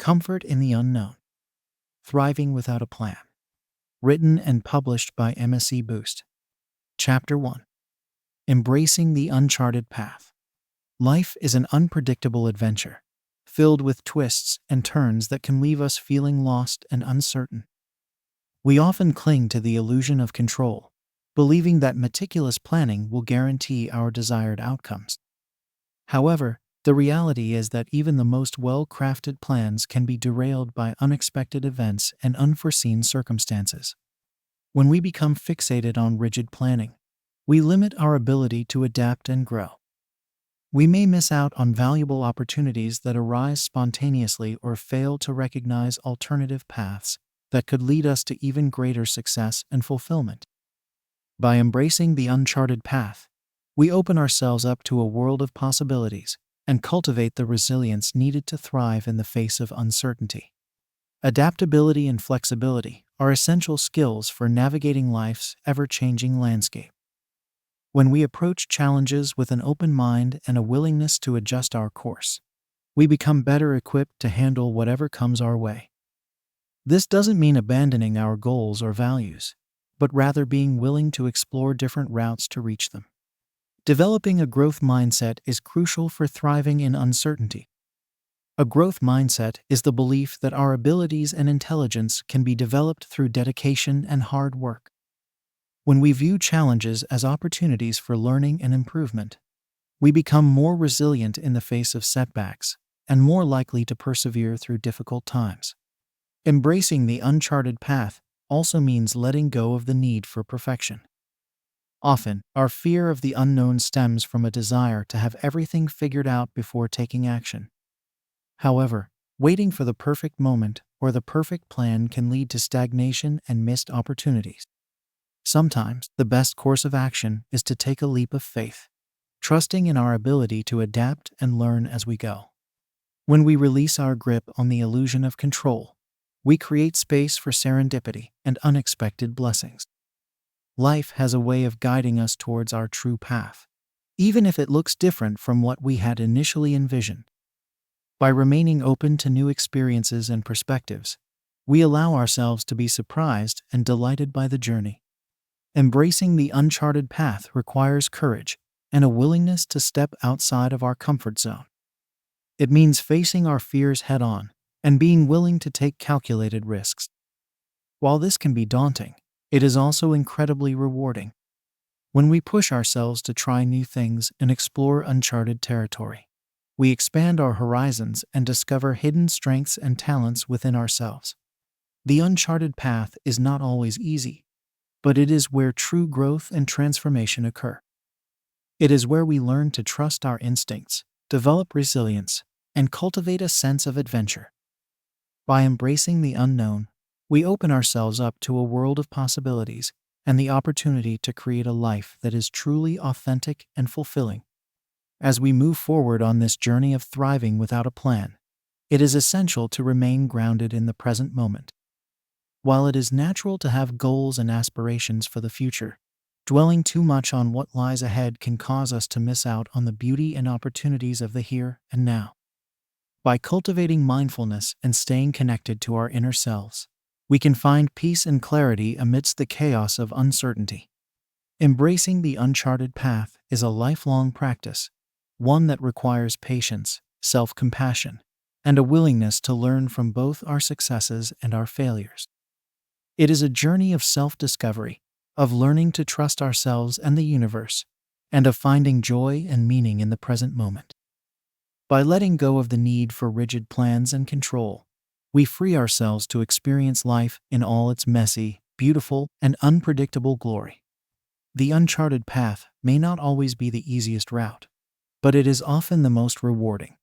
Comfort in the Unknown, Thriving Without a Plan. Written and published by MSC Boost. Chapter 1. Embracing the Uncharted Path. Life is an unpredictable adventure, filled with twists and turns that can leave us feeling lost and uncertain. We often cling to the illusion of control, believing that meticulous planning will guarantee our desired outcomes. However, the reality is that even the most well-crafted plans can be derailed by unexpected events and unforeseen circumstances. When we become fixated on rigid planning, we limit our ability to adapt and grow. We may miss out on valuable opportunities that arise spontaneously or fail to recognize alternative paths that could lead us to even greater success and fulfillment. By embracing the uncharted path, we open ourselves up to a world of possibilities and cultivate the resilience needed to thrive in the face of uncertainty. Adaptability and flexibility are essential skills for navigating life's ever-changing landscape. When we approach challenges with an open mind and a willingness to adjust our course, we become better equipped to handle whatever comes our way. This doesn't mean abandoning our goals or values, but rather being willing to explore different routes to reach them. Developing a growth mindset is crucial for thriving in uncertainty. A growth mindset is the belief that our abilities and intelligence can be developed through dedication and hard work. When we view challenges as opportunities for learning and improvement, we become more resilient in the face of setbacks and more likely to persevere through difficult times. Embracing the uncharted path also means letting go of the need for perfection. Often, our fear of the unknown stems from a desire to have everything figured out before taking action. However, waiting for the perfect moment or the perfect plan can lead to stagnation and missed opportunities. Sometimes, the best course of action is to take a leap of faith, trusting in our ability to adapt and learn as we go. When we release our grip on the illusion of control, we create space for serendipity and unexpected blessings. Life has a way of guiding us towards our true path, even if it looks different from what we had initially envisioned. By remaining open to new experiences and perspectives, we allow ourselves to be surprised and delighted by the journey. Embracing the uncharted path requires courage and a willingness to step outside of our comfort zone. It means facing our fears head-on and being willing to take calculated risks. While this can be daunting, it is also incredibly rewarding. When we push ourselves to try new things and explore uncharted territory, we expand our horizons and discover hidden strengths and talents within ourselves. The uncharted path is not always easy, but it is where true growth and transformation occur. It is where we learn to trust our instincts, develop resilience, and cultivate a sense of adventure. By embracing the unknown, we open ourselves up to a world of possibilities and the opportunity to create a life that is truly authentic and fulfilling. As we move forward on this journey of thriving without a plan, it is essential to remain grounded in the present moment. While it is natural to have goals and aspirations for the future, dwelling too much on what lies ahead can cause us to miss out on the beauty and opportunities of the here and now. By cultivating mindfulness and staying connected to our inner selves, we can find peace and clarity amidst the chaos of uncertainty. Embracing the uncharted path is a lifelong practice, one that requires patience, self-compassion, and a willingness to learn from both our successes and our failures. It is a journey of self-discovery, of learning to trust ourselves and the universe, and of finding joy and meaning in the present moment. By letting go of the need for rigid plans and control, we free ourselves to experience life in all its messy, beautiful, and unpredictable glory. The uncharted path may not always be the easiest route, but it is often the most rewarding.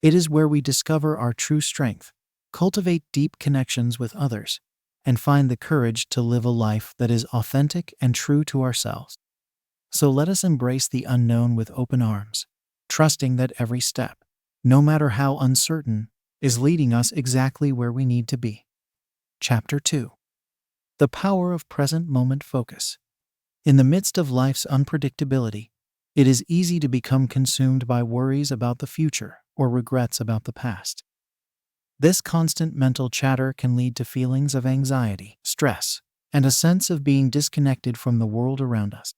It is where we discover our true strength, cultivate deep connections with others, and find the courage to live a life that is authentic and true to ourselves. So let us embrace the unknown with open arms, trusting that every step, no matter how uncertain, is leading us exactly where we need to be. Chapter 2. The Power of Present Moment Focus. In the midst of life's unpredictability, it is easy to become consumed by worries about the future or regrets about the past. This constant mental chatter can lead to feelings of anxiety, stress, and a sense of being disconnected from the world around us.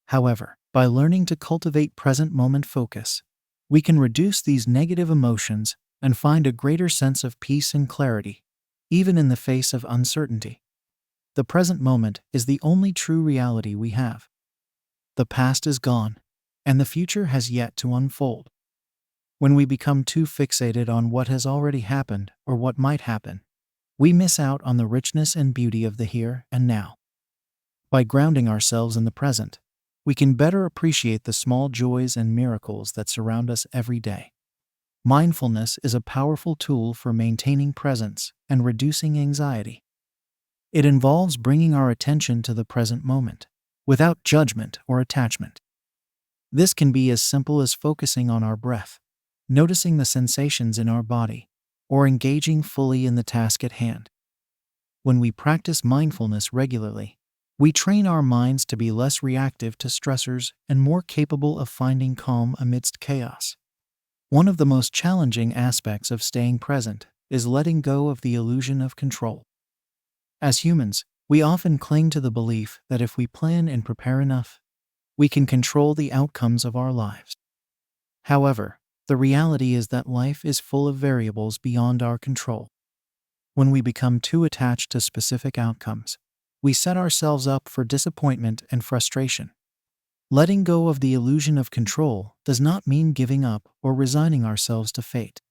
However, by learning to cultivate present moment focus, we can reduce these negative emotions and find a greater sense of peace and clarity, even in the face of uncertainty. The present moment is the only true reality we have. The past is gone, and the future has yet to unfold. When we become too fixated on what has already happened or what might happen, we miss out on the richness and beauty of the here and now. By grounding ourselves in the present, we can better appreciate the small joys and miracles that surround us every day. Mindfulness is a powerful tool for maintaining presence and reducing anxiety. It involves bringing our attention to the present moment, without judgment or attachment. This can be as simple as focusing on our breath, noticing the sensations in our body, or engaging fully in the task at hand. When we practice mindfulness regularly, we train our minds to be less reactive to stressors and more capable of finding calm amidst chaos. One of the most challenging aspects of staying present is letting go of the illusion of control. As humans, we often cling to the belief that if we plan and prepare enough, we can control the outcomes of our lives. However, the reality is that life is full of variables beyond our control. When we become too attached to specific outcomes, we set ourselves up for disappointment and frustration. Letting go of the illusion of control does not mean giving up or resigning ourselves to fate.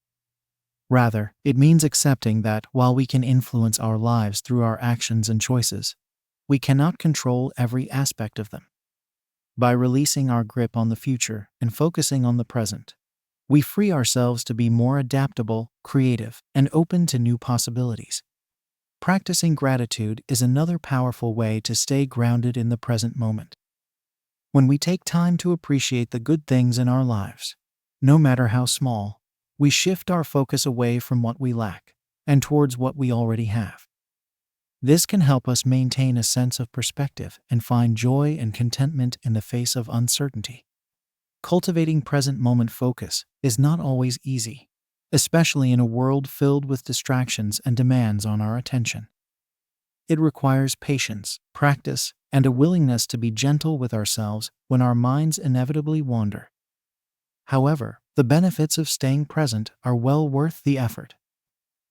Rather, it means accepting that while we can influence our lives through our actions and choices, we cannot control every aspect of them. By releasing our grip on the future and focusing on the present, we free ourselves to be more adaptable, creative, and open to new possibilities. Practicing gratitude is another powerful way to stay grounded in the present moment. When we take time to appreciate the good things in our lives, no matter how small, we shift our focus away from what we lack and towards what we already have. This can help us maintain a sense of perspective and find joy and contentment in the face of uncertainty. Cultivating present moment focus is not always easy, especially in a world filled with distractions and demands on our attention. It requires patience, practice, and a willingness to be gentle with ourselves when our minds inevitably wander. However, the benefits of staying present are well worth the effort.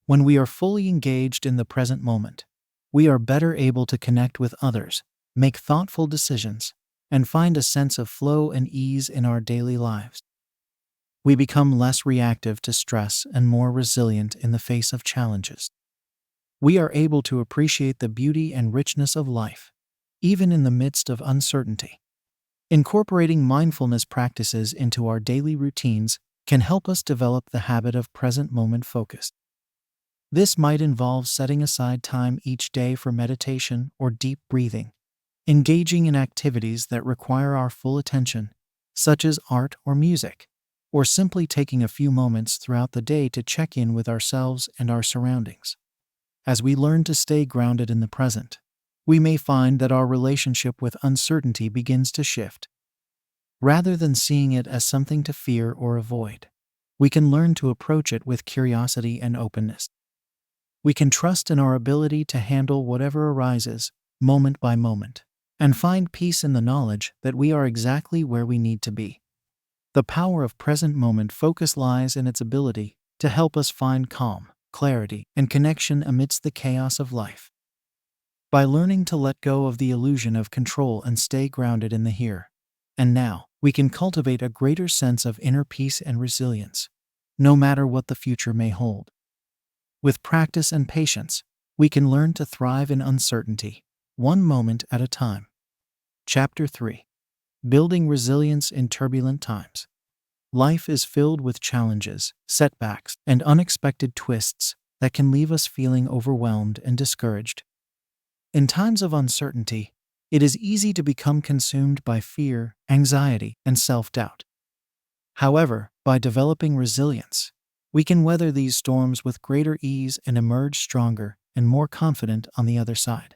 When we are fully engaged in the present moment, we are better able to connect with others, make thoughtful decisions, and find a sense of flow and ease in our daily lives. We become less reactive to stress and more resilient in the face of challenges. We are able to appreciate the beauty and richness of life, even in the midst of uncertainty. Incorporating mindfulness practices into our daily routines can help us develop the habit of present moment focus. This might involve setting aside time each day for meditation or deep breathing, engaging in activities that require our full attention, such as art or music, or simply taking a few moments throughout the day to check in with ourselves and our surroundings. As we learn to stay grounded in the present, we may find that our relationship with uncertainty begins to shift. Rather than seeing it as something to fear or avoid, we can learn to approach it with curiosity and openness. We can trust in our ability to handle whatever arises, moment by moment, and find peace in the knowledge that we are exactly where we need to be. The power of present moment focus lies in its ability to help us find calm, clarity, and connection amidst the chaos of life. By learning to let go of the illusion of control and stay grounded in the here and now, we can cultivate a greater sense of inner peace and resilience, no matter what the future may hold. With practice and patience, we can learn to thrive in uncertainty, one moment at a time. Chapter 3. Building Resilience in Turbulent Times. Life is filled with challenges, setbacks, and unexpected twists that can leave us feeling overwhelmed and discouraged. In times of uncertainty, it is easy to become consumed by fear, anxiety, and self-doubt. However, by developing resilience, we can weather these storms with greater ease and emerge stronger and more confident on the other side.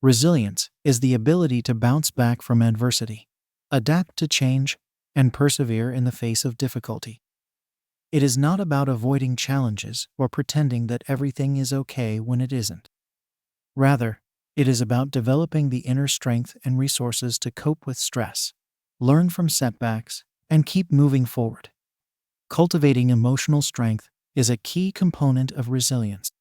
Resilience is the ability to bounce back from adversity, adapt to change, and persevere in the face of difficulty. It is not about avoiding challenges or pretending that everything is okay when it isn't. Rather, it is about developing the inner strength and resources to cope with stress, learn from setbacks, and keep moving forward. Cultivating emotional strength is a key component of resilience.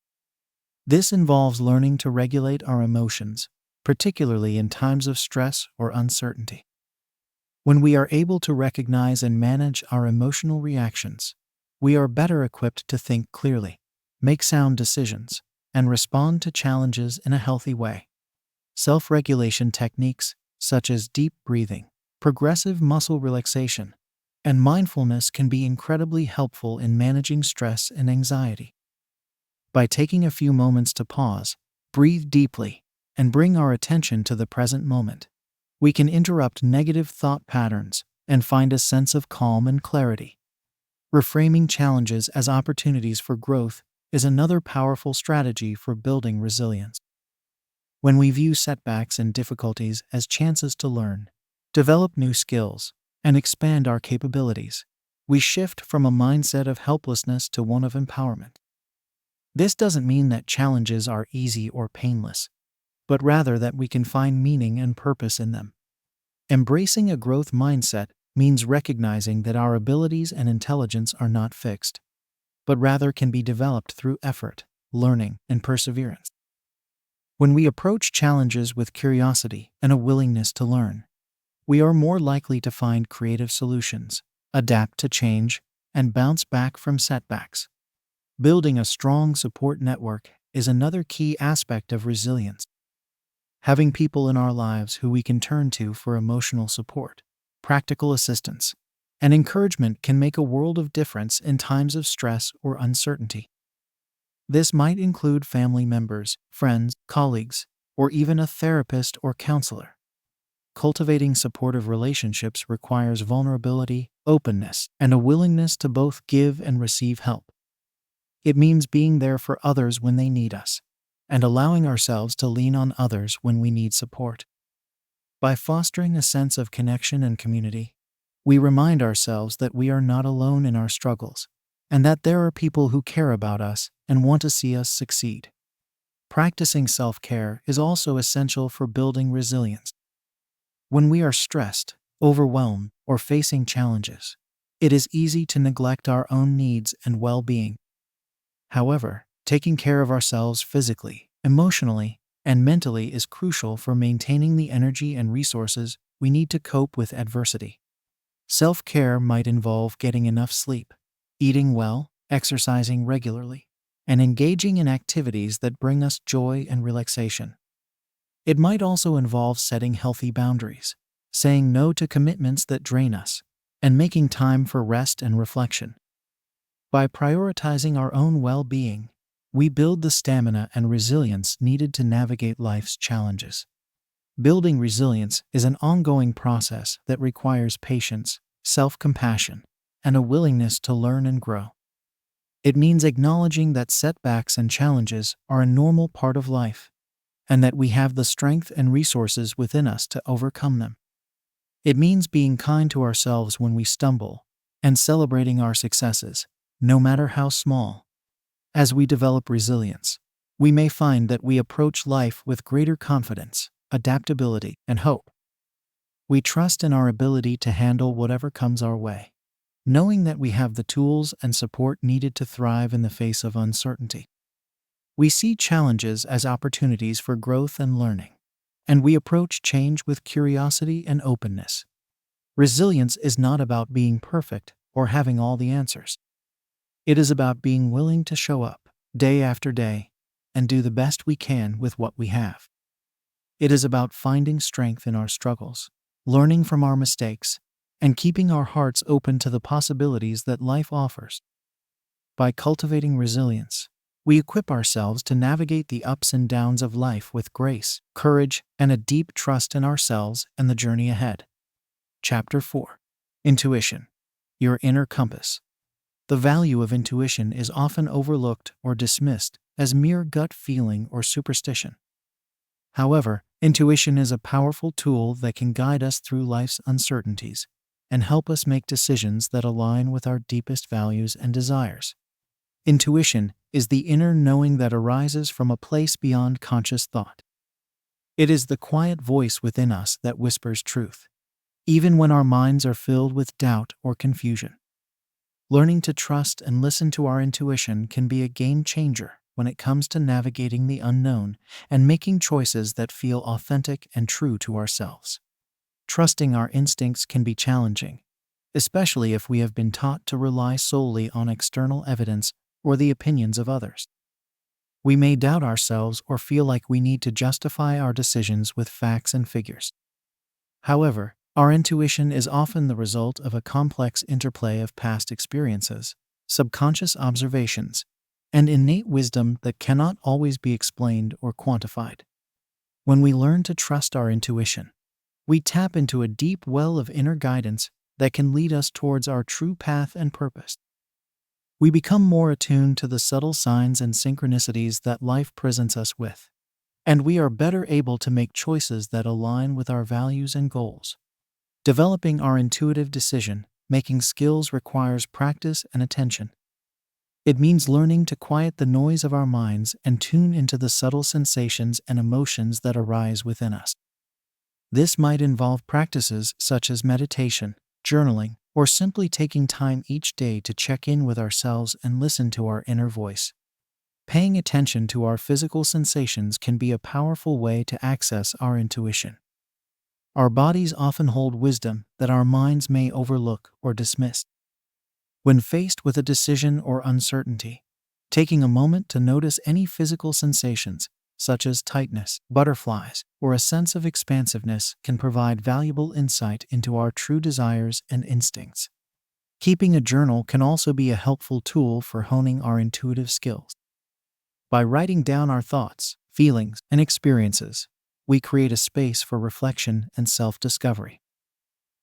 This involves learning to regulate our emotions, particularly in times of stress or uncertainty. When we are able to recognize and manage our emotional reactions, we are better equipped to think clearly, make sound decisions, and respond to challenges in a healthy way. Self-regulation techniques, such as deep breathing, progressive muscle relaxation, and mindfulness can be incredibly helpful in managing stress and anxiety. By taking a few moments to pause, breathe deeply, and bring our attention to the present moment, we can interrupt negative thought patterns and find a sense of calm and clarity. Reframing challenges as opportunities for growth is another powerful strategy for building resilience. When we view setbacks and difficulties as chances to learn, develop new skills, and expand our capabilities, we shift from a mindset of helplessness to one of empowerment. This doesn't mean that challenges are easy or painless, but rather that we can find meaning and purpose in them. Embracing a growth mindset means recognizing that our abilities and intelligence are not fixed, but rather can be developed through effort, learning, and perseverance. When we approach challenges with curiosity and a willingness to learn, we are more likely to find creative solutions, adapt to change, and bounce back from setbacks. Building a strong support network is another key aspect of resilience. Having people in our lives who we can turn to for emotional support, practical assistance, and encouragement can make a world of difference in times of stress or uncertainty. This might include family members, friends, colleagues, or even a therapist or counselor. Cultivating supportive relationships requires vulnerability, openness, and a willingness to both give and receive help. It means being there for others when they need us, and allowing ourselves to lean on others when we need support. By fostering a sense of connection and community, we remind ourselves that we are not alone in our struggles, and that there are people who care about us and want to see us succeed. Practicing self-care is also essential for building resilience. When we are stressed, overwhelmed, or facing challenges, it is easy to neglect our own needs and well-being. However, taking care of ourselves physically, emotionally, and mentally is crucial for maintaining the energy and resources we need to cope with adversity. Self-care might involve getting enough sleep, eating well, exercising regularly, and engaging in activities that bring us joy and relaxation. It might also involve setting healthy boundaries, saying no to commitments that drain us, and making time for rest and reflection. By prioritizing our own well-being, we build the stamina and resilience needed to navigate life's challenges. Building resilience is an ongoing process that requires patience, self-compassion, and a willingness to learn and grow. It means acknowledging that setbacks and challenges are a normal part of life, and that we have the strength and resources within us to overcome them. It means being kind to ourselves when we stumble, and celebrating our successes, no matter how small. As we develop resilience, we may find that we approach life with greater confidence, adaptability, and hope. We trust in our ability to handle whatever comes our way, knowing that we have the tools and support needed to thrive in the face of uncertainty. We see challenges as opportunities for growth and learning, and we approach change with curiosity and openness. Resilience is not about being perfect or having all the answers. It is about being willing to show up, day after day, and do the best we can with what we have. It is about finding strength in our struggles, learning from our mistakes, and keeping our hearts open to the possibilities that life offers. By cultivating resilience, we equip ourselves to navigate the ups and downs of life with grace, courage, and a deep trust in ourselves and the journey ahead. Chapter 4. Intuition, your inner compass. The value of intuition is often overlooked or dismissed as mere gut feeling or superstition. However, intuition is a powerful tool that can guide us through life's uncertainties, and help us make decisions that align with our deepest values and desires. Intuition is the inner knowing that arises from a place beyond conscious thought. It is the quiet voice within us that whispers truth, even when our minds are filled with doubt or confusion. Learning to trust and listen to our intuition can be a game changer when it comes to navigating the unknown and making choices that feel authentic and true to ourselves. Trusting our instincts can be challenging, especially if we have been taught to rely solely on external evidence or the opinions of others. We may doubt ourselves or feel like we need to justify our decisions with facts and figures. However, our intuition is often the result of a complex interplay of past experiences, subconscious observations, and innate wisdom that cannot always be explained or quantified. When we learn to trust our intuition, we tap into a deep well of inner guidance that can lead us towards our true path and purpose. We become more attuned to the subtle signs and synchronicities that life presents us with, and we are better able to make choices that align with our values and goals. Developing our intuitive decision-making skills requires practice and attention. It means learning to quiet the noise of our minds and tune into the subtle sensations and emotions that arise within us. This might involve practices such as meditation, journaling, or simply taking time each day to check in with ourselves and listen to our inner voice. Paying attention to our physical sensations can be a powerful way to access our intuition. Our bodies often hold wisdom that our minds may overlook or dismiss. When faced with a decision or uncertainty, taking a moment to notice any physical sensations, such as tightness, butterflies, or a sense of expansiveness, can provide valuable insight into our true desires and instincts. Keeping a journal can also be a helpful tool for honing our intuitive skills. By writing down our thoughts, feelings, and experiences, we create a space for reflection and self-discovery.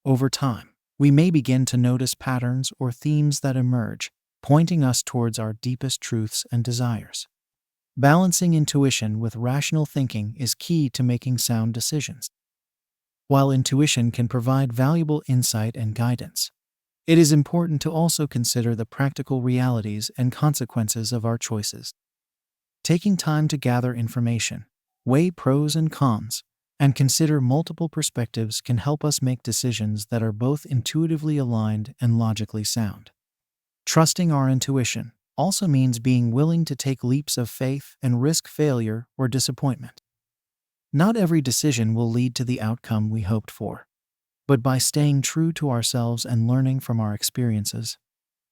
Over time, we may begin to notice patterns or themes that emerge, pointing us towards our deepest truths and desires. Balancing intuition with rational thinking is key to making sound decisions. While intuition can provide valuable insight and guidance, it is important to also consider the practical realities and consequences of our choices. Taking time to gather information, weigh pros and cons, and consider multiple perspectives can help us make decisions that are both intuitively aligned and logically sound. Trusting our intuition also means being willing to take leaps of faith and risk failure or disappointment. Not every decision will lead to the outcome we hoped for, but by staying true to ourselves and learning from our experiences,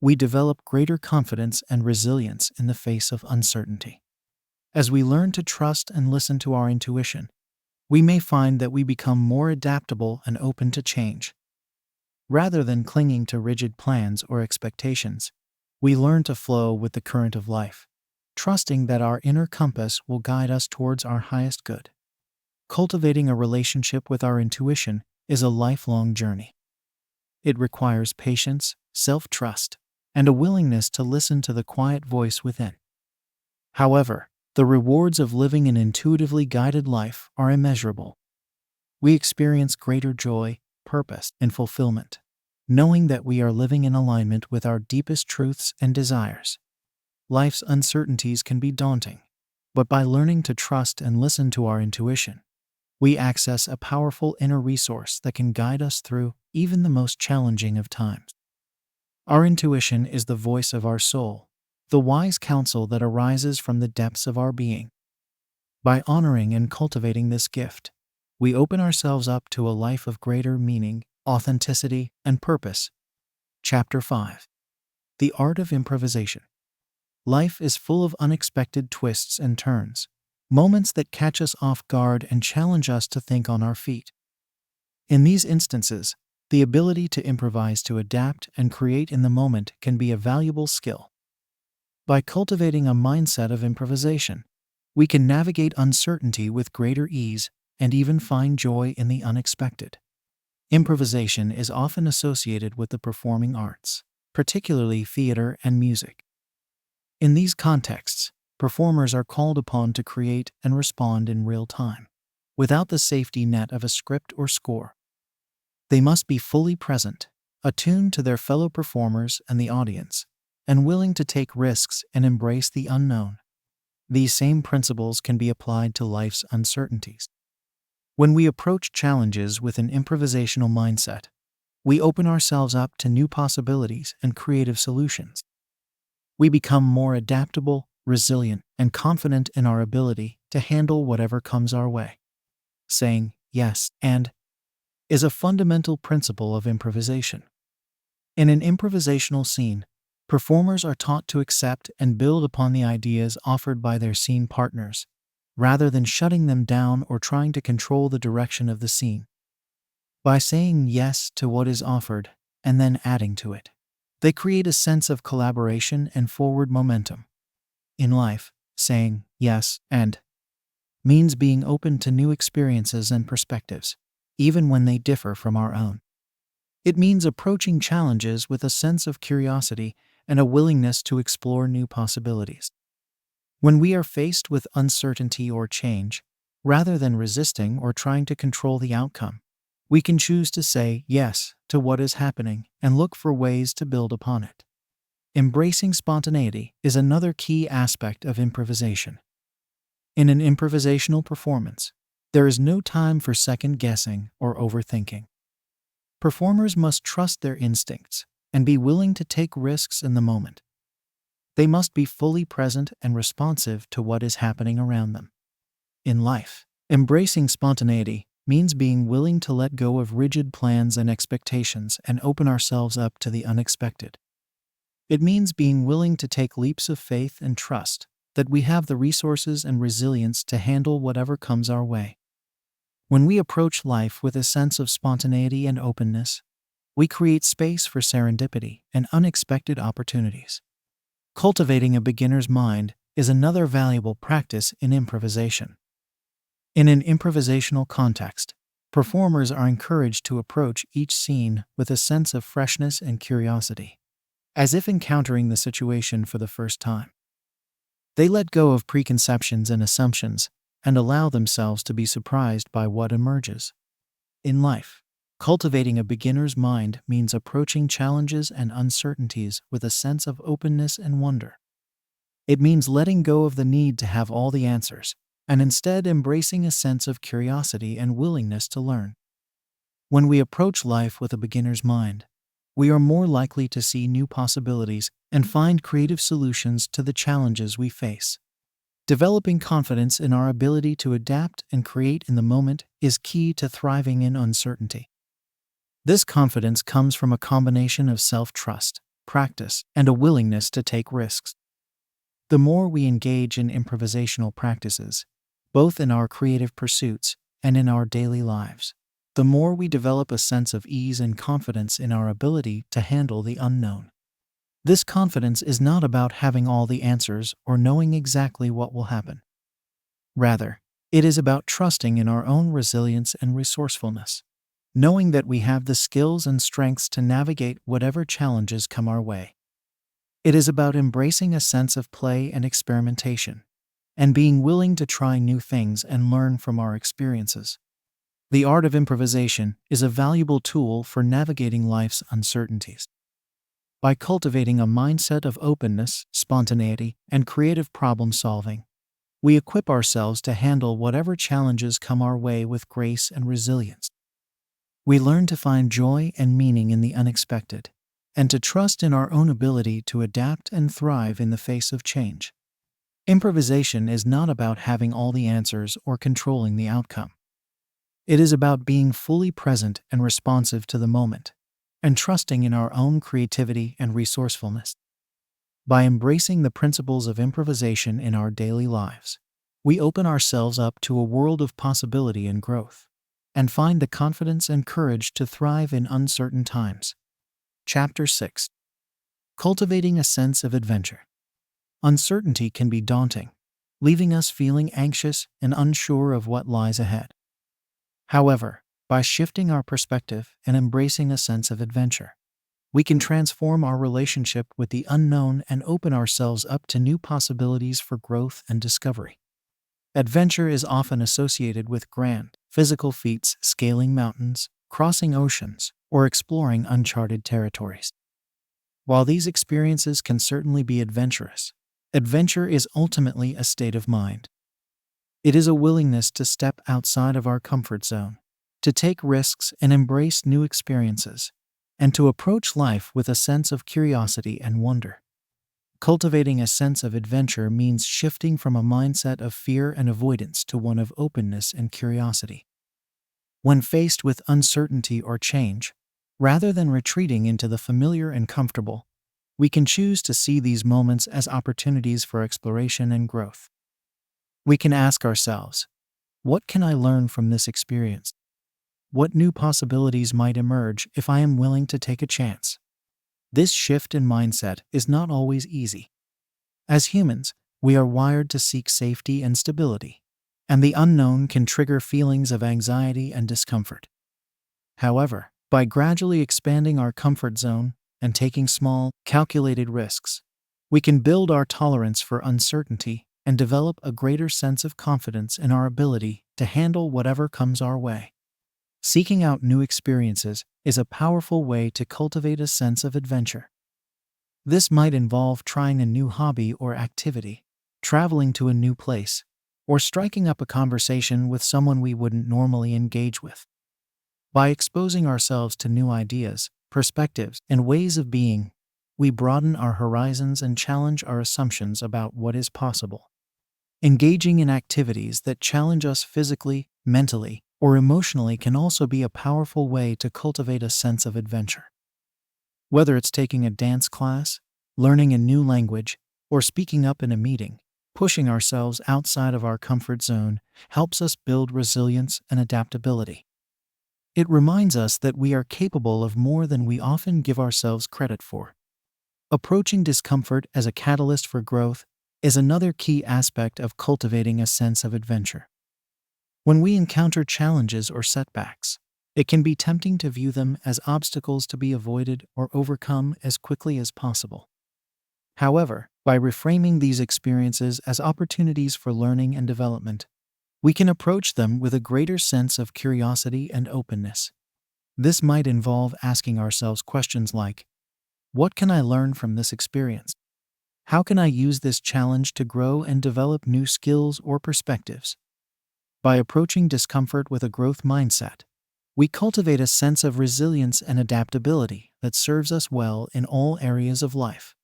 we develop greater confidence and resilience in the face of uncertainty. As we learn to trust and listen to our intuition, we may find that we become more adaptable and open to change. Rather than clinging to rigid plans or expectations, we learn to flow with the current of life, trusting that our inner compass will guide us towards our highest good. Cultivating a relationship with our intuition is a lifelong journey. It requires patience, self-trust, and a willingness to listen to the quiet voice within. However, the rewards of living an intuitively guided life are immeasurable. We experience greater joy, purpose, and fulfillment, knowing that we are living in alignment with our deepest truths and desires. Life's uncertainties can be daunting, but by learning to trust and listen to our intuition, we access a powerful inner resource that can guide us through even the most challenging of times. Our intuition is the voice of our soul, the wise counsel that arises from the depths of our being. By honoring and cultivating this gift, we open ourselves up to a life of greater meaning, authenticity, and purpose. Chapter 5. The Art of Improvisation. Life is full of unexpected twists and turns, moments that catch us off guard and challenge us to think on our feet. In these instances, the ability to improvise, to adapt, and create in the moment can be a valuable skill. By cultivating a mindset of improvisation, we can navigate uncertainty with greater ease and even find joy in the unexpected. Improvisation is often associated with the performing arts, particularly theater and music. In these contexts, performers are called upon to create and respond in real time, without the safety net of a script or score. They must be fully present, attuned to their fellow performers and the audience, and willing to take risks and embrace the unknown. These same principles can be applied to life's uncertainties. When we approach challenges with an improvisational mindset, we open ourselves up to new possibilities and creative solutions. We become more adaptable, resilient, and confident in our ability to handle whatever comes our way. Saying yes and is a fundamental principle of improvisation. In an improvisational scene, performers are taught to accept and build upon the ideas offered by their scene partners, rather than shutting them down or trying to control the direction of the scene. By saying yes to what is offered and then adding to it, they create a sense of collaboration and forward momentum. In life, saying yes and means being open to new experiences and perspectives, even when they differ from our own. It means approaching challenges with a sense of curiosity and a willingness to explore new possibilities. When we are faced with uncertainty or change, rather than resisting or trying to control the outcome, we can choose to say yes to what is happening and look for ways to build upon it. Embracing spontaneity is another key aspect of improvisation. In an improvisational performance, there is no time for second guessing or overthinking. Performers must trust their instincts and be willing to take risks in the moment. They must be fully present and responsive to what is happening around them. In life, embracing spontaneity means being willing to let go of rigid plans and expectations and open ourselves up to the unexpected. It means being willing to take leaps of faith and trust that we have the resources and resilience to handle whatever comes our way. When we approach life with a sense of spontaneity and openness, we create space for serendipity and unexpected opportunities. Cultivating a beginner's mind is another valuable practice in improvisation. In an improvisational context, performers are encouraged to approach each scene with a sense of freshness and curiosity, as if encountering the situation for the first time. They let go of preconceptions and assumptions and allow themselves to be surprised by what emerges. In life, cultivating a beginner's mind means approaching challenges and uncertainties with a sense of openness and wonder. It means letting go of the need to have all the answers and instead embracing a sense of curiosity and willingness to learn. When we approach life with a beginner's mind, we are more likely to see new possibilities and find creative solutions to the challenges we face. Developing confidence in our ability to adapt and create in the moment is key to thriving in uncertainty. This confidence comes from a combination of self-trust, practice, and a willingness to take risks. The more we engage in improvisational practices, both in our creative pursuits and in our daily lives, the more we develop a sense of ease and confidence in our ability to handle the unknown. This confidence is not about having all the answers or knowing exactly what will happen. Rather, it is about trusting in our own resilience and resourcefulness, knowing that we have the skills and strengths to navigate whatever challenges come our way. It is about embracing a sense of play and experimentation, and being willing to try new things and learn from our experiences. The art of improvisation is a valuable tool for navigating life's uncertainties. By cultivating a mindset of openness, spontaneity, and creative problem-solving, we equip ourselves to handle whatever challenges come our way with grace and resilience. We learn to find joy and meaning in the unexpected, and to trust in our own ability to adapt and thrive in the face of change. Improvisation is not about having all the answers or controlling the outcome. It is about being fully present and responsive to the moment, and trusting in our own creativity and resourcefulness. By embracing the principles of improvisation in our daily lives, we open ourselves up to a world of possibility and growth, and find the confidence and courage to thrive in uncertain times. Chapter 6. Cultivating a sense of adventure. Uncertainty can be daunting, leaving us feeling anxious and unsure of what lies ahead. However, by shifting our perspective and embracing a sense of adventure, we can transform our relationship with the unknown and open ourselves up to new possibilities for growth and discovery. Adventure is often associated with grand, physical feats, scaling mountains, crossing oceans, or exploring uncharted territories. While these experiences can certainly be adventurous, adventure is ultimately a state of mind. It is a willingness to step outside of our comfort zone, to take risks and embrace new experiences, and to approach life with a sense of curiosity and wonder. Cultivating a sense of adventure means shifting from a mindset of fear and avoidance to one of openness and curiosity. When faced with uncertainty or change, rather than retreating into the familiar and comfortable, we can choose to see these moments as opportunities for exploration and growth. We can ask ourselves, what can I learn from this experience? What new possibilities might emerge if I am willing to take a chance? This shift in mindset is not always easy. As humans, we are wired to seek safety and stability, and the unknown can trigger feelings of anxiety and discomfort. However, by gradually expanding our comfort zone and taking small, calculated risks, we can build our tolerance for uncertainty and develop a greater sense of confidence in our ability to handle whatever comes our way. Seeking out new experiences is a powerful way to cultivate a sense of adventure. This might involve trying a new hobby or activity, traveling to a new place, or striking up a conversation with someone we wouldn't normally engage with. By exposing ourselves to new ideas, perspectives, and ways of being, we broaden our horizons and challenge our assumptions about what is possible. Engaging in activities that challenge us physically, mentally, or emotionally can also be a powerful way to cultivate a sense of adventure. Whether it's taking a dance class, learning a new language, or speaking up in a meeting, pushing ourselves outside of our comfort zone helps us build resilience and adaptability. It reminds us that we are capable of more than we often give ourselves credit for. Approaching discomfort as a catalyst for growth is another key aspect of cultivating a sense of adventure. When we encounter challenges or setbacks, it can be tempting to view them as obstacles to be avoided or overcome as quickly as possible. However, by reframing these experiences as opportunities for learning and development, we can approach them with a greater sense of curiosity and openness. This might involve asking ourselves questions like, what can I learn from this experience? How can I use this challenge to grow and develop new skills or perspectives? By approaching discomfort with a growth mindset, we cultivate a sense of resilience and adaptability that serves us well in all areas of life.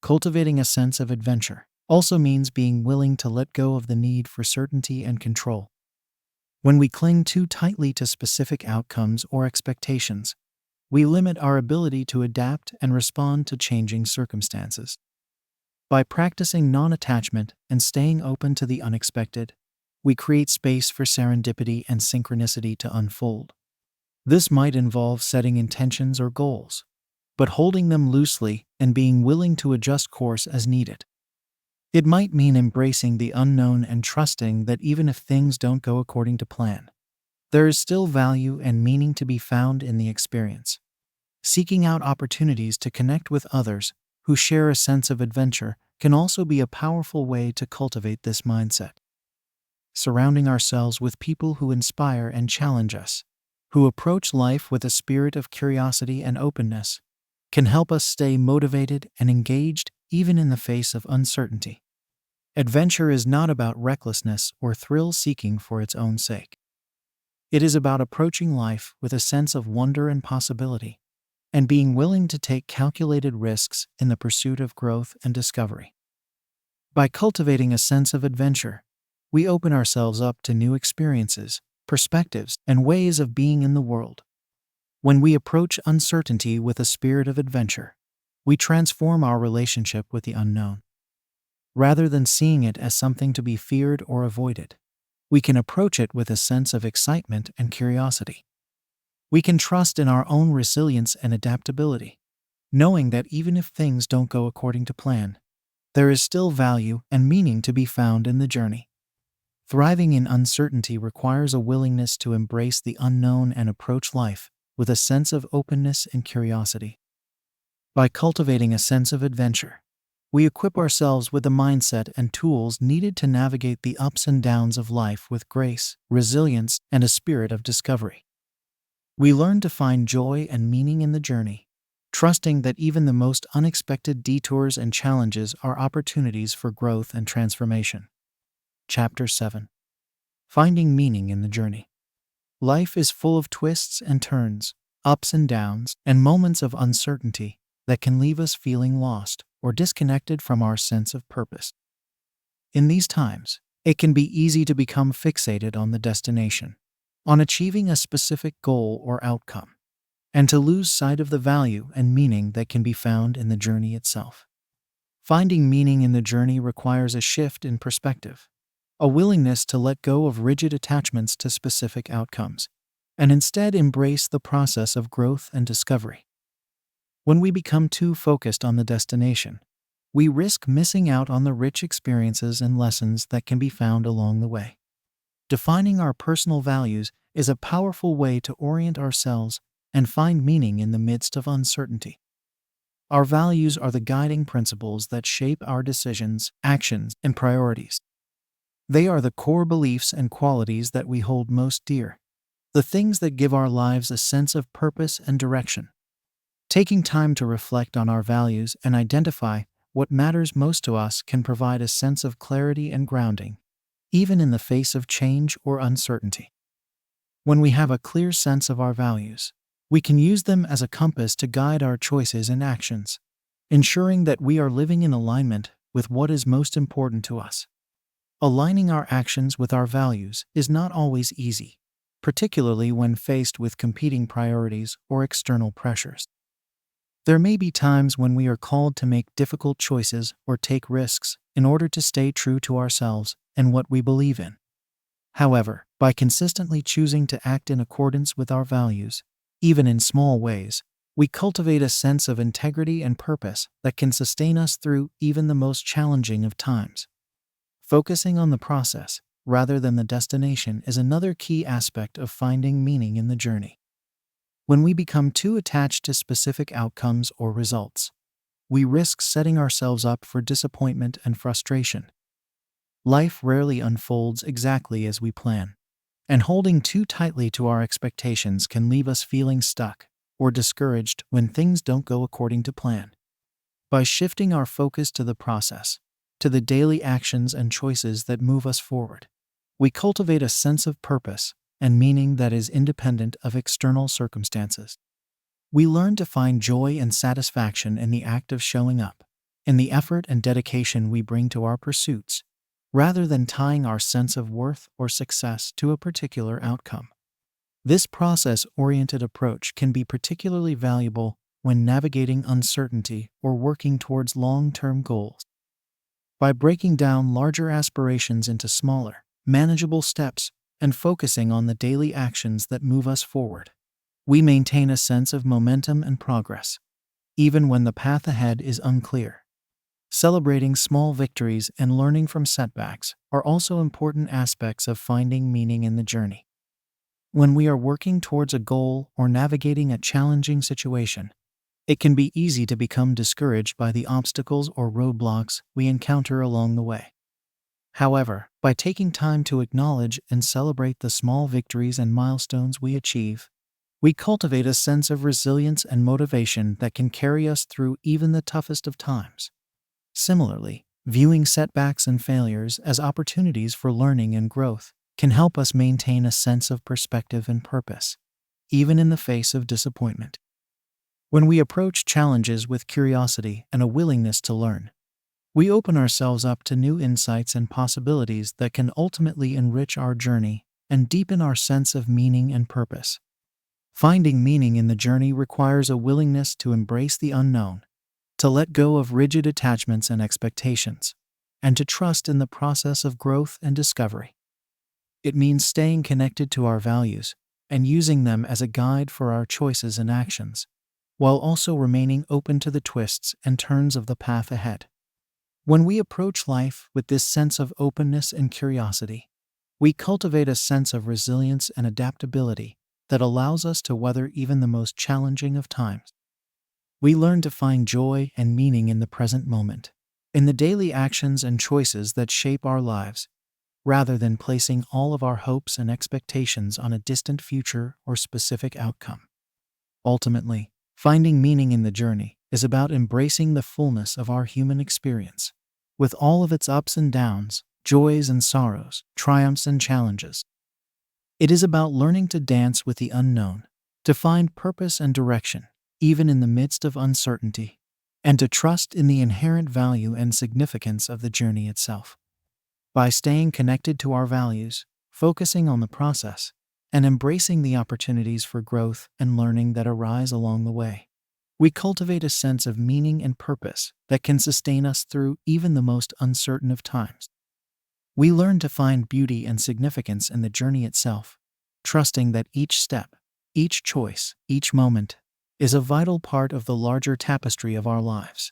Cultivating a sense of adventure also means being willing to let go of the need for certainty and control. When we cling too tightly to specific outcomes or expectations, we limit our ability to adapt and respond to changing circumstances. By practicing non-attachment and staying open to the unexpected, we create space for serendipity and synchronicity to unfold. This might involve setting intentions or goals, but holding them loosely and being willing to adjust course as needed. It might mean embracing the unknown and trusting that even if things don't go according to plan, there is still value and meaning to be found in the experience. Seeking out opportunities to connect with others who share a sense of adventure can also be a powerful way to cultivate this mindset. Surrounding ourselves with people who inspire and challenge us, who approach life with a spirit of curiosity and openness, can help us stay motivated and engaged even in the face of uncertainty. Adventure is not about recklessness or thrill-seeking for its own sake. It is about approaching life with a sense of wonder and possibility, and being willing to take calculated risks in the pursuit of growth and discovery. By cultivating a sense of adventure, we open ourselves up to new experiences, perspectives, and ways of being in the world. When we approach uncertainty with a spirit of adventure, we transform our relationship with the unknown. Rather than seeing it as something to be feared or avoided, we can approach it with a sense of excitement and curiosity. We can trust in our own resilience and adaptability, knowing that even if things don't go according to plan, there is still value and meaning to be found in the journey. Thriving in uncertainty requires a willingness to embrace the unknown and approach life with a sense of openness and curiosity. By cultivating a sense of adventure, we equip ourselves with the mindset and tools needed to navigate the ups and downs of life with grace, resilience, and a spirit of discovery. We learn to find joy and meaning in the journey, trusting that even the most unexpected detours and challenges are opportunities for growth and transformation. Chapter 7. Finding meaning in the journey. Life is full of twists and turns, ups and downs, and moments of uncertainty that can leave us feeling lost or disconnected from our sense of purpose. In these times, it can be easy to become fixated on the destination, on achieving a specific goal or outcome, and to lose sight of the value and meaning that can be found in the journey itself. Finding meaning in the journey requires a shift in perspective, a willingness to let go of rigid attachments to specific outcomes, and instead embrace the process of growth and discovery. When we become too focused on the destination, we risk missing out on the rich experiences and lessons that can be found along the way. Defining our personal values is a powerful way to orient ourselves and find meaning in the midst of uncertainty. Our values are the guiding principles that shape our decisions, actions, and priorities. They are the core beliefs and qualities that we hold most dear, the things that give our lives a sense of purpose and direction. Taking time to reflect on our values and identify what matters most to us can provide a sense of clarity and grounding, even in the face of change or uncertainty. When we have a clear sense of our values, we can use them as a compass to guide our choices and actions, ensuring that we are living in alignment with what is most important to us. Aligning our actions with our values is not always easy, particularly when faced with competing priorities or external pressures. There may be times when we are called to make difficult choices or take risks in order to stay true to ourselves and what we believe in. However, by consistently choosing to act in accordance with our values, even in small ways, we cultivate a sense of integrity and purpose that can sustain us through even the most challenging of times. Focusing on the process rather than the destination is another key aspect of finding meaning in the journey. When we become too attached to specific outcomes or results, we risk setting ourselves up for disappointment and frustration. Life rarely unfolds exactly as we plan, and holding too tightly to our expectations can leave us feeling stuck or discouraged when things don't go according to plan. By shifting our focus to the process, to the daily actions and choices that move us forward, we cultivate a sense of purpose and meaning that is independent of external circumstances. We learn to find joy and satisfaction in the act of showing up, in the effort and dedication we bring to our pursuits, rather than tying our sense of worth or success to a particular outcome. This process-oriented approach can be particularly valuable when navigating uncertainty or working towards long-term goals. By breaking down larger aspirations into smaller, manageable steps and focusing on the daily actions that move us forward, we maintain a sense of momentum and progress, even when the path ahead is unclear. Celebrating small victories and learning from setbacks are also important aspects of finding meaning in the journey. When we are working towards a goal or navigating a challenging situation, it can be easy to become discouraged by the obstacles or roadblocks we encounter along the way. However, by taking time to acknowledge and celebrate the small victories and milestones we achieve, we cultivate a sense of resilience and motivation that can carry us through even the toughest of times. Similarly, viewing setbacks and failures as opportunities for learning and growth can help us maintain a sense of perspective and purpose, even in the face of disappointment. When we approach challenges with curiosity and a willingness to learn, we open ourselves up to new insights and possibilities that can ultimately enrich our journey and deepen our sense of meaning and purpose. Finding meaning in the journey requires a willingness to embrace the unknown, to let go of rigid attachments and expectations, and to trust in the process of growth and discovery. It means staying connected to our values and using them as a guide for our choices and actions, while also remaining open to the twists and turns of the path ahead. When we approach life with this sense of openness and curiosity, we cultivate a sense of resilience and adaptability that allows us to weather even the most challenging of times. We learn to find joy and meaning in the present moment, in the daily actions and choices that shape our lives, rather than placing all of our hopes and expectations on a distant future or specific outcome. Ultimately, finding meaning in the journey is about embracing the fullness of our human experience, with all of its ups and downs, joys and sorrows, triumphs and challenges. It is about learning to dance with the unknown, to find purpose and direction, even in the midst of uncertainty, and to trust in the inherent value and significance of the journey itself. By staying connected to our values, focusing on the process, and embracing the opportunities for growth and learning that arise along the way, we cultivate a sense of meaning and purpose that can sustain us through even the most uncertain of times. We learn to find beauty and significance in the journey itself, trusting that each step, each choice, each moment is a vital part of the larger tapestry of our lives.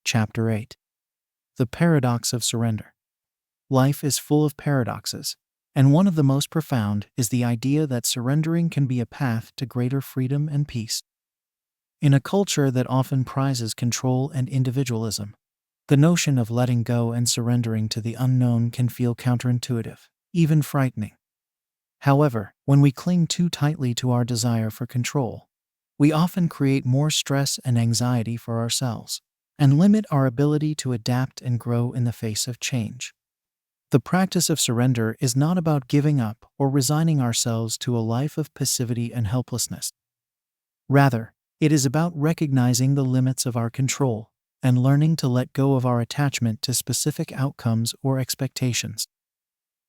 Chapter 8. The Paradox of Surrender. Life is full of paradoxes, and one of the most profound is the idea that surrendering can be a path to greater freedom and peace. In a culture that often prizes control and individualism, the notion of letting go and surrendering to the unknown can feel counterintuitive, even frightening. However, when we cling too tightly to our desire for control, we often create more stress and anxiety for ourselves, and limit our ability to adapt and grow in the face of change. The practice of surrender is not about giving up or resigning ourselves to a life of passivity and helplessness. Rather, it is about recognizing the limits of our control and learning to let go of our attachment to specific outcomes or expectations.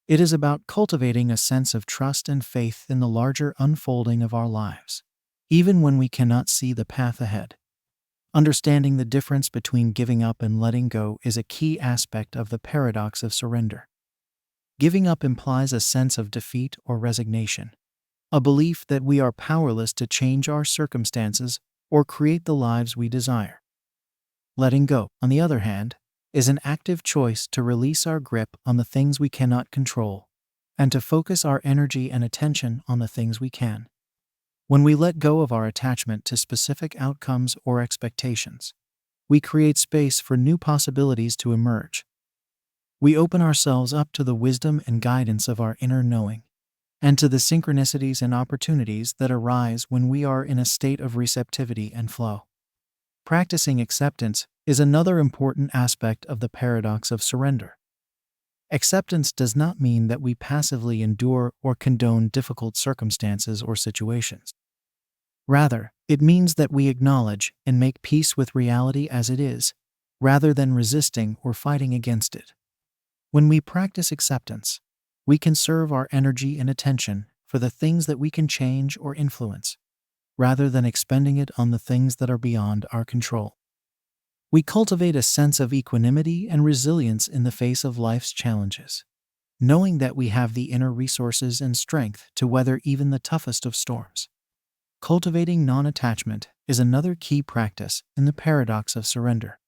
It is about cultivating a sense of trust and faith in the larger unfolding of our lives, even when we cannot see the path ahead. Understanding the difference between giving up and letting go is a key aspect of the paradox of surrender. Giving up implies a sense of defeat or resignation, a belief that we are powerless to change our circumstances or create the lives we desire. Letting go, on the other hand, is an active choice to release our grip on the things we cannot control and to focus our energy and attention on the things we can. When we let go of our attachment to specific outcomes or expectations, we create space for new possibilities to emerge. We open ourselves up to the wisdom and guidance of our inner knowing, and to the synchronicities and opportunities that arise when we are in a state of receptivity and flow. Practicing acceptance is another important aspect of the paradox of surrender. Acceptance does not mean that we passively endure or condone difficult circumstances or situations. Rather, it means that we acknowledge and make peace with reality as it is, rather than resisting or fighting against it. When we practice acceptance, we conserve our energy and attention for the things that we can change or influence, rather than expending it on the things that are beyond our control. We cultivate a sense of equanimity and resilience in the face of life's challenges, knowing that we have the inner resources and strength to weather even the toughest of storms. Cultivating non-attachment is another key practice in the paradox of surrender.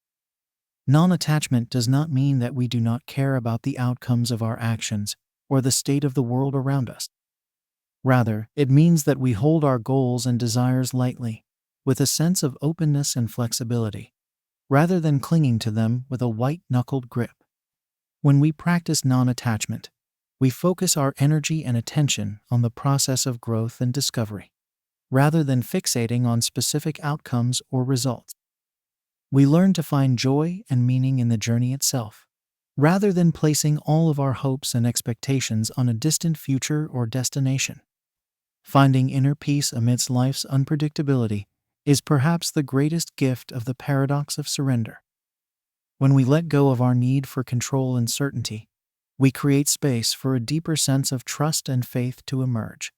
Non-attachment does not mean that we do not care about the outcomes of our actions or the state of the world around us. Rather, it means that we hold our goals and desires lightly, with a sense of openness and flexibility, rather than clinging to them with a white-knuckled grip. When we practice non-attachment, we focus our energy and attention on the process of growth and discovery, rather than fixating on specific outcomes or results. We learn to find joy and meaning in the journey itself, rather than placing all of our hopes and expectations on a distant future or destination. Finding inner peace amidst life's unpredictability is perhaps the greatest gift of the paradox of surrender. When we let go of our need for control and certainty, we create space for a deeper sense of trust and faith to emerge.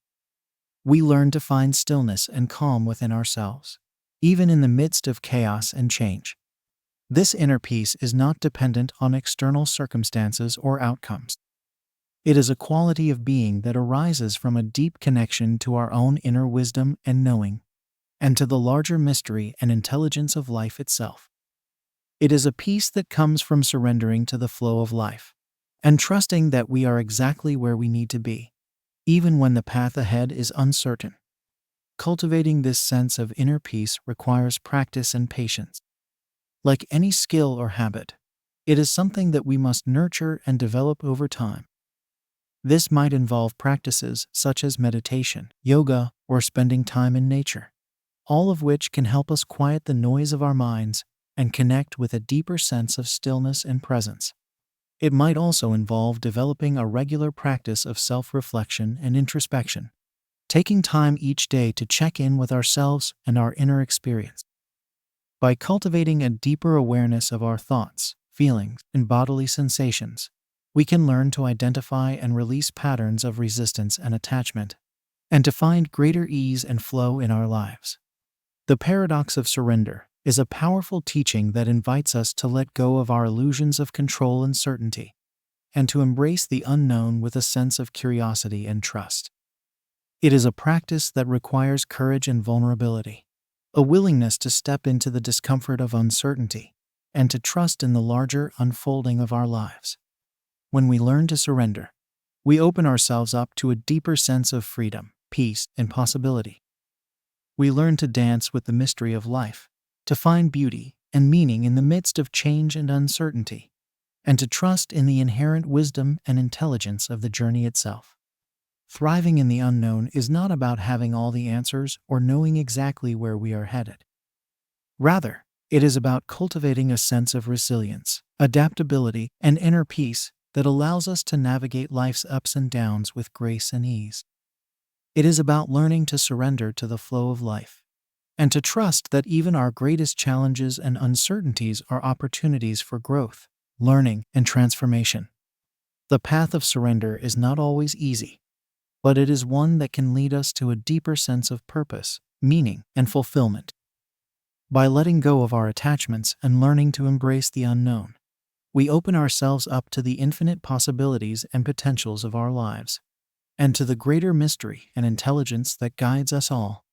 We learn to find stillness and calm within ourselves, even in the midst of chaos and change. This inner peace is not dependent on external circumstances or outcomes. It is a quality of being that arises from a deep connection to our own inner wisdom and knowing, and to the larger mystery and intelligence of life itself. It is a peace that comes from surrendering to the flow of life, and trusting that we are exactly where we need to be, even when the path ahead is uncertain. Cultivating this sense of inner peace requires practice and patience. Like any skill or habit, it is something that we must nurture and develop over time. This might involve practices such as meditation, yoga, or spending time in nature, all of which can help us quiet the noise of our minds and connect with a deeper sense of stillness and presence. It might also involve developing a regular practice of self-reflection and introspection, taking time each day to check in with ourselves and our inner experience. By cultivating a deeper awareness of our thoughts, feelings, and bodily sensations, we can learn to identify and release patterns of resistance and attachment, and to find greater ease and flow in our lives. The paradox of surrender is a powerful teaching that invites us to let go of our illusions of control and certainty, and to embrace the unknown with a sense of curiosity and trust. It is a practice that requires courage and vulnerability, a willingness to step into the discomfort of uncertainty, and to trust in the larger unfolding of our lives. When we learn to surrender, we open ourselves up to a deeper sense of freedom, peace, and possibility. We learn to dance with the mystery of life, to find beauty and meaning in the midst of change and uncertainty, and to trust in the inherent wisdom and intelligence of the journey itself. Thriving in the unknown is not about having all the answers or knowing exactly where we are headed. Rather, it is about cultivating a sense of resilience, adaptability, and inner peace that allows us to navigate life's ups and downs with grace and ease. It is about learning to surrender to the flow of life, and to trust that even our greatest challenges and uncertainties are opportunities for growth, learning, and transformation. The path of surrender is not always easy, but it is one that can lead us to a deeper sense of purpose, meaning, and fulfillment. By letting go of our attachments and learning to embrace the unknown, we open ourselves up to the infinite possibilities and potentials of our lives, and to the greater mystery and intelligence that guides us all.